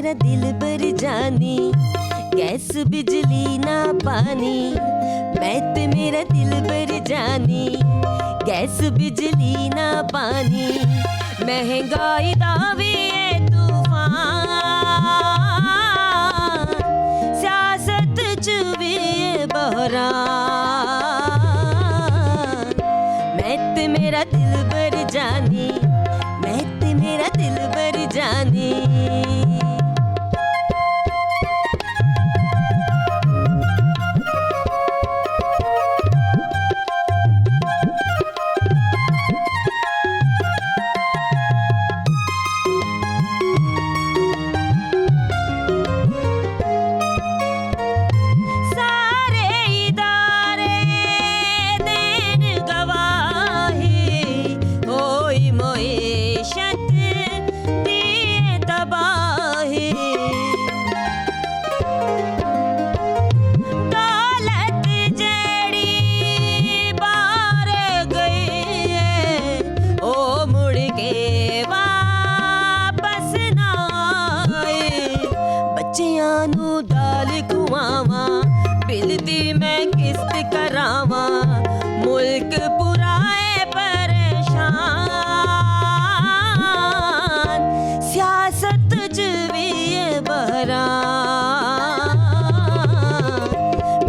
मेरा दिल बर जानी, गैस बिजली ना पानी। मैं ते मेरा दिल बर जानी, गैस बिजली ना पानी। महंगाई दा वी है तूफान, सियासत च भी है बहरान। मैं ते मेरा दिल बर जानी, मैं ते मेरा दिल बर जानी। बच्चियां नू दाल खुआवा, बिल दी मैं किस्त करावा। मुल्क पूरा है परेशान, सियासत च भी है बहरान।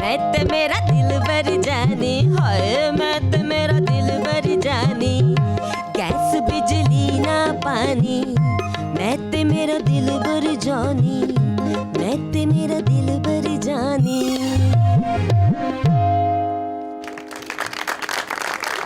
मैं ते मेरा दिल बर जानी, हाय मैं ते मेरा दिल बर जानी। गैस बिजली ना पानी, मैं ते मेरा दिल बर जानी, मैं ते मेरा दिल बर जानी।